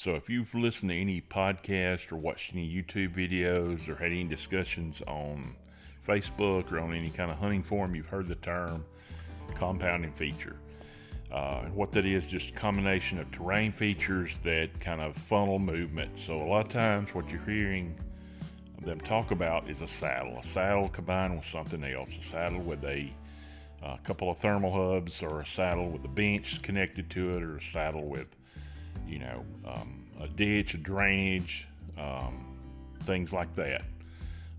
So if you've listened to any podcast or watched any YouTube videos or had any discussions on Facebook or on any kind of hunting forum, you've heard the term compounding feature. What that is, just a combination of terrain features that kind of funnel movement. So a lot of times what you're hearing them talk about is a saddle combined with something else, a saddle with a couple of thermal hubs, or a saddle with a bench connected to it, or a saddle with, a ditch, a drainage, things like that,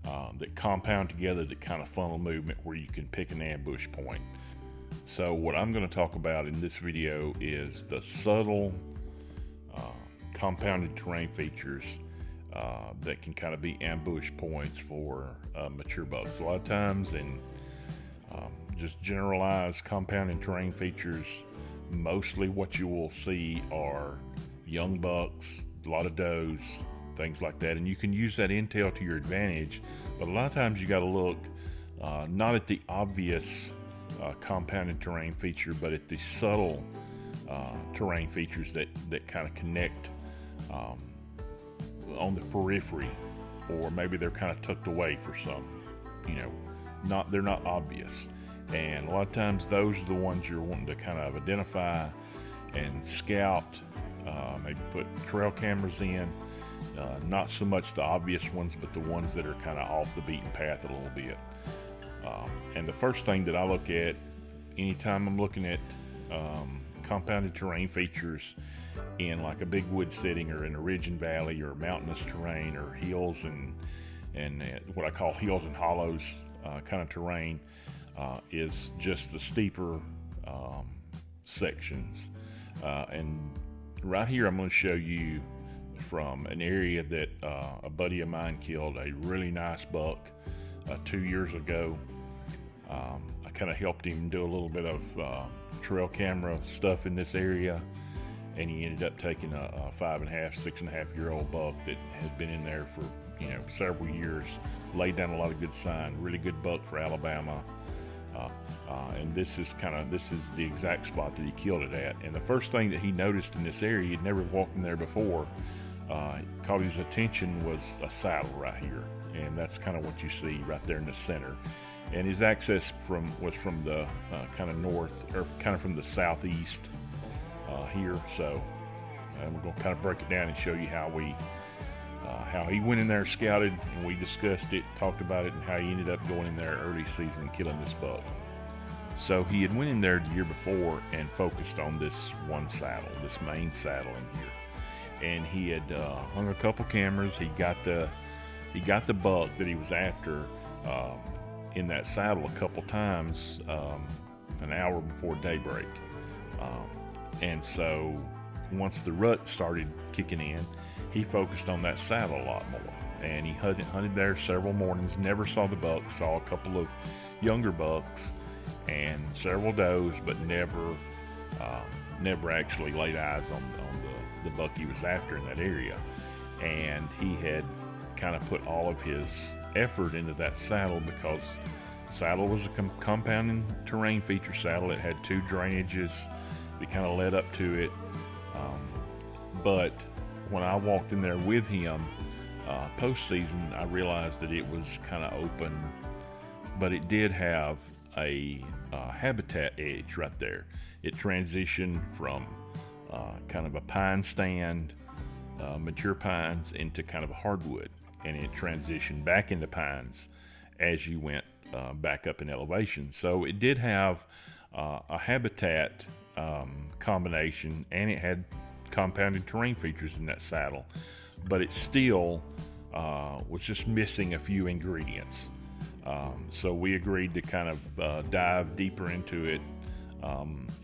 that compound together to kind of funnel movement where you can pick an ambush point. So what I'm going to talk about in this video is the subtle compounded terrain features that can kind of be ambush points for mature bucks. A lot of times in just generalized compounded terrain features, mostly what you will see are young bucks, a lot of does, things like that. And you can use that intel to your advantage, but a lot of times you got to look not at the obvious compounded terrain feature, but at the subtle terrain features that kind of connect on the periphery, or maybe they're kind of tucked away for some, they're not obvious. And a lot of times those are the ones you're wanting to kind of identify and scout, maybe put trail cameras in, not so much the obvious ones, but the ones that are kind of off the beaten path a little bit. And the first thing that I look at anytime I'm looking at compounded terrain features in like a big wood setting, or in a ridge and valley, or mountainous terrain, or hills and what I call hills and hollows kind of terrain, is just the steeper sections. And right here I'm going to show you from an area that a buddy of mine killed a really nice buck 2 years ago. I kind of helped him do a little bit of trail camera stuff in this area, and he ended up taking a 5.5, 6.5-year-old buck that had been in there for several years, laid down a lot of good sign, really good buck for Alabama. And this is the exact spot that he killed it at. And the first thing that he noticed in this area, he'd never walked in there before, caught his attention, was a saddle right here. And that's kind of what you see right there in the center. And his access was from the kind of north, or kind of from the southeast here. So we're going to kind of break it down and show you how he went in there, scouted, and we discussed it, talked about it, and how he ended up going in there early season and killing this buck. So he had went in there the year before and focused on this one saddle, this main saddle in here. And he had hung a couple cameras. He got the buck that he was after in that saddle a couple times, an hour before daybreak. And so once the rut started kicking in, he focused on that saddle a lot more. And he hunted there several mornings, never saw the buck, saw a couple of younger bucks and several does, but never actually laid eyes on the buck he was after in that area. And he had kind of put all of his effort into that saddle, because saddle was a compounding terrain feature saddle. It had 2 drainages that kind of led up to it. But when I walked in there with him postseason, I realized that it was kind of open, but it did have a habitat edge right there. It transitioned from kind of a pine stand, mature pines, into kind of a hardwood, and it transitioned back into pines as you went back up in elevation. So it did have a habitat combination, and it had compounded terrain features in that saddle, but it still was just missing a few ingredients. So we agreed to kind of dive deeper into it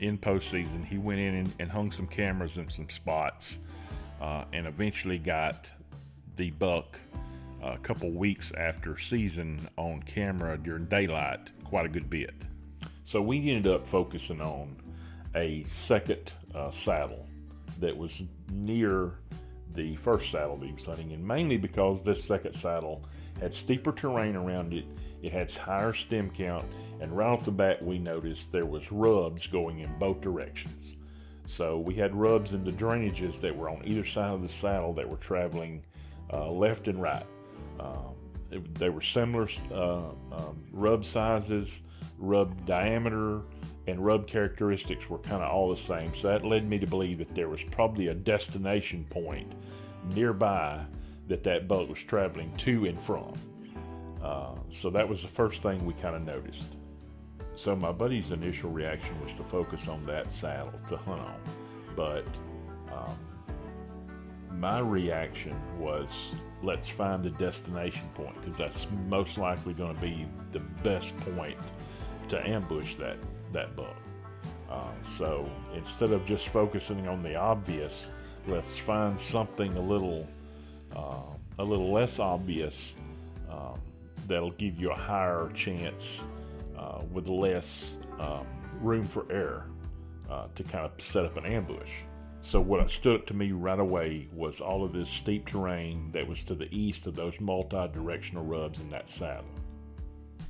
in postseason. He went in and hung some cameras in some spots, and eventually got the buck a couple weeks after season on camera during daylight quite a good bit. So we ended up focusing on a second saddle that was near the first saddle that he was hunting, and mainly because this second saddle had steeper terrain around it, it had higher stem count, and right off the bat we noticed there was rubs going in both directions. So we had rubs in the drainages that were on either side of the saddle that were traveling left and right. They were similar rub sizes, rub diameter, and rub characteristics were kind of all the same. So that led me to believe that there was probably a destination point nearby that buck was traveling to and from. So that was the first thing we kind of noticed. So my buddy's initial reaction was to focus on that saddle to hunt on, but my reaction was, let's find the destination point, because that's most likely going to be the best point to ambush that buck. So instead of just focusing on the obvious, let's find something a little less obvious that'll give you a higher chance with less room for error to kind of set up an ambush. So what stood up to me right away was all of this steep terrain that was to the east of those multi-directional rubs in that saddle.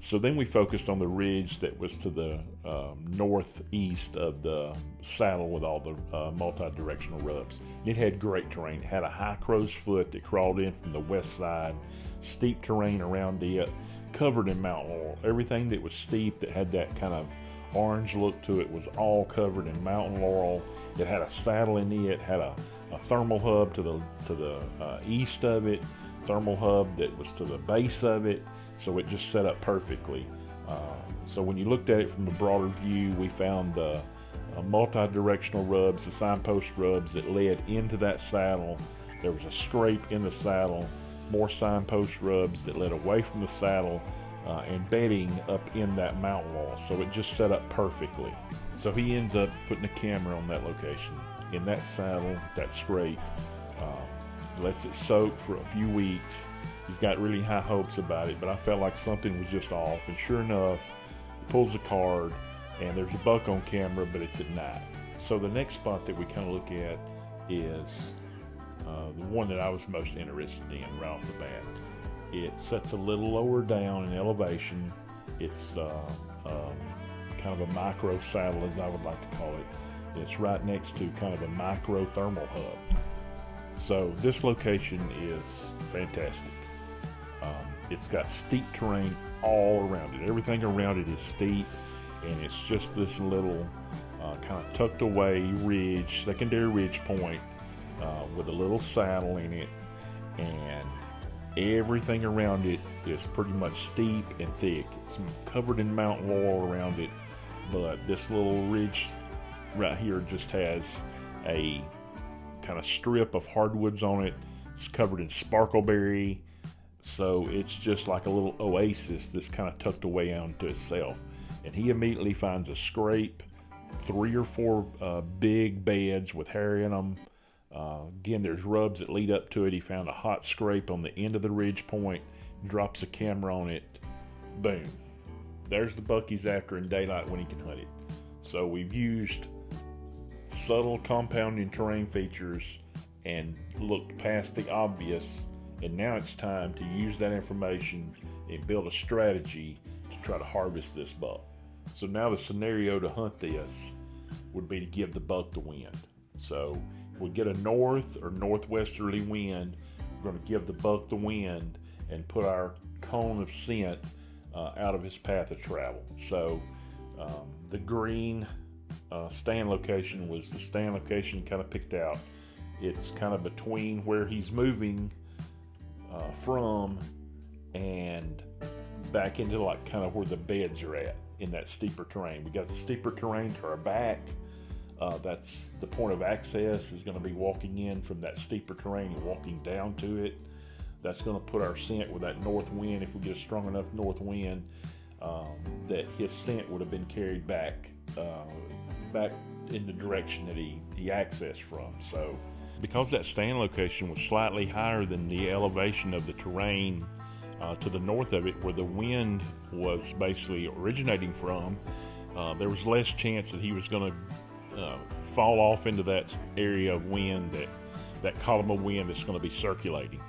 So then we focused on the ridge that was to the northeast of the saddle with all the multi-directional rubs. It had great terrain. It had a high crow's foot that crawled in from the west side, steep terrain around it, covered in mountain laurel. Everything that was steep that had that kind of orange look to it was all covered in mountain laurel. It had a saddle in it, had a thermal hub to the east of it, thermal hub that was to the base of it. So it just set up perfectly. So when you looked at it from a broader view, we found the multi-directional rubs, the signpost rubs that led into that saddle. There was a scrape in the saddle, more signpost rubs that led away from the saddle, and bedding up in that mountain wall. So it just set up perfectly. So he ends up putting a camera on that location, in that saddle, that scrape, lets it soak for a few weeks. He's got really high hopes about it, but I felt like something was just off. And sure enough, he pulls the card, and there's a buck on camera, but it's at night. So the next spot that we kind of look at is the one that I was most interested in right off the bat. It sets a little lower down in elevation. It's kind of a micro saddle, as I would like to call it. It's right next to kind of a micro thermal hub. So this location is fantastic. It's got steep terrain all around it. Everything around it is steep, and it's just this little kind of tucked away ridge, secondary ridge point with a little saddle in it, and everything around it is pretty much steep and thick. It's covered in mountain laurel around it, but this little ridge right here just has a kind of strip of hardwoods on it. It's covered in sparkleberry, so it's just like a little oasis that's kind of tucked away onto itself. And he immediately finds a scrape, 3 or 4 big beds with hair in them. Again, there's rubs that lead up to it. He found a hot scrape on the end of the ridge point, drops a camera on it, boom. There's the buck he's after in daylight when he can hunt it. So we've used subtle compounding terrain features and looked past the obvious, and now it's time to use that information and build a strategy to try to harvest this buck. So now the scenario to hunt this would be to give the buck the wind. So if we get a north or northwesterly wind, we're going to give the buck the wind and put our cone of scent out of his path of travel. So the green stand location was the stand location kind of picked out. It's kind of between where he's moving from and back into like kind of where the beds are at in that steeper terrain. We got the steeper terrain to our back. That's the point of access, is going to be walking in from that steeper terrain and walking down to it. That's going to put our scent with that north wind. If we get a strong enough north wind, that his scent would have been carried back in the direction that he accessed from. So because that stand location was slightly higher than the elevation of the terrain to the north of it, where the wind was basically originating from, there was less chance that he was going to fall off into that area of wind, that column of wind that's going to be circulating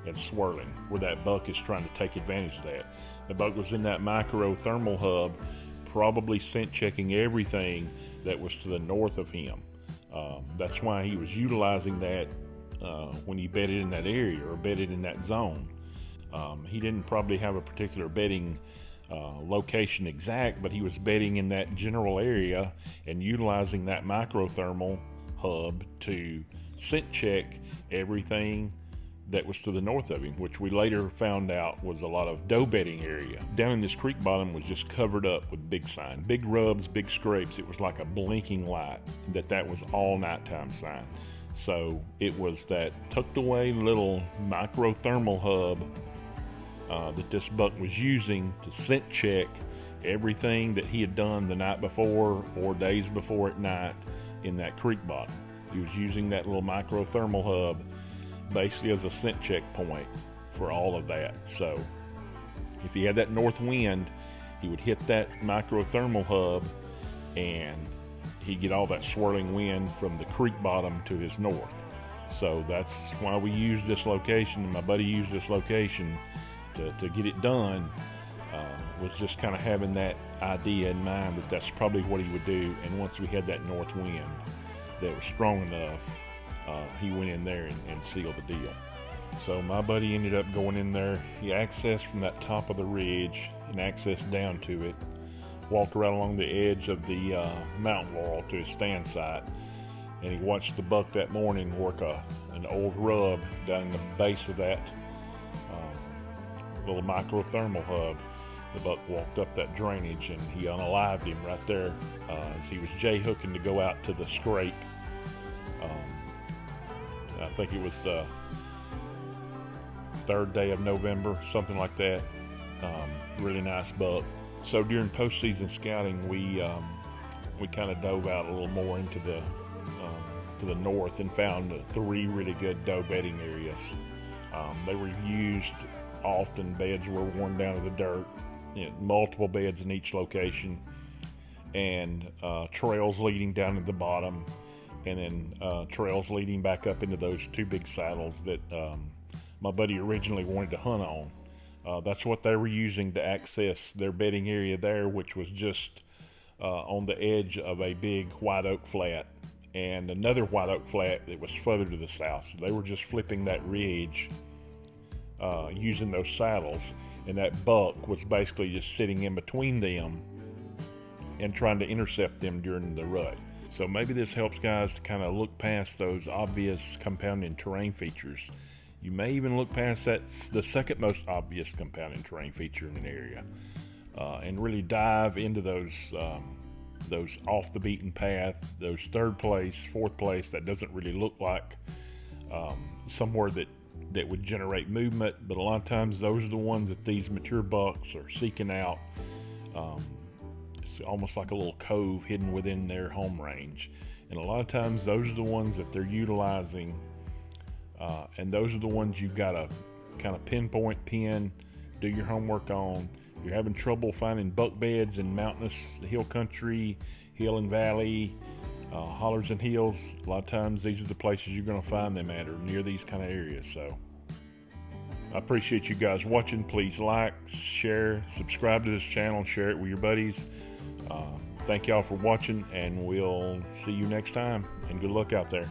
and swirling, where that buck is trying to take advantage of that. The buck was in that micro thermal hub, probably scent checking everything that was to the north of him. That's why he was utilizing that when he bedded in that area or bedded in that zone. He didn't probably have a particular bedding location exact, but he was bedding in that general area and utilizing that microthermal hub to scent check everything that was to the north of him, which we later found out was a lot of doe bedding area. Down in this creek bottom was just covered up with big sign, big rubs, big scrapes. It was like a blinking light that was all nighttime sign. So it was that tucked away little microthermal hub that this buck was using to scent check everything that he had done the night before or days before at night in that creek bottom. He was using that little microthermal hub basically as a scent check point for all of that. So if he had that north wind, he would hit that microthermal hub and he'd get all that swirling wind from the creek bottom to his north. So that's why we used this location, and my buddy used this location to get it done. Was just kind of having that idea in mind that that's probably what he would do. And once we had that north wind that was strong enough, he went in there and sealed the deal. So my buddy ended up going in there. He accessed from that top of the ridge and accessed down to it, walked right along the edge of the mountain laurel to his stand site, and he watched the buck that morning work an old rub down in the base of that little microthermal hub. The buck walked up that drainage and he unalived him right there as he was J-hooking to go out to the scrape. I think it was the 3rd day of November, something like that. Really nice buck. So during postseason scouting, we kind of dove out a little more into to the north and found 3 really good doe bedding areas. They were used often. Beds were worn down to the dirt, multiple beds in each location, and trails leading down to the bottom, and then trails leading back up into those 2 big saddles that my buddy originally wanted to hunt on. That's what they were using to access their bedding area there, which was just on the edge of a big white oak flat and another white oak flat that was further to the south. So they were just flipping that ridge using those saddles, and that buck was basically just sitting in between them and trying to intercept them during the rut. So maybe this helps guys to kind of look past those obvious compounding terrain features. You may even look past the second most obvious compounding terrain feature in an area, and really dive into those off the beaten path, those 3rd place, 4th place that doesn't really look like somewhere that would generate movement, but a lot of times those are the ones that these mature bucks are seeking out. It's almost like a little cove hidden within their home range, and a lot of times those are the ones that they're utilizing, and those are the ones you've got to kind of pin, do your homework on. If you're having trouble finding buck beds in mountainous hill country, hill and valley, hollers and hills, a lot of times these are the places you're going to find them at, or near these kind of areas. So I appreciate you guys watching. Please like, share, subscribe to this channel, and share it with your buddies. Thank y'all for watching, and we'll see you next time, and good luck out there.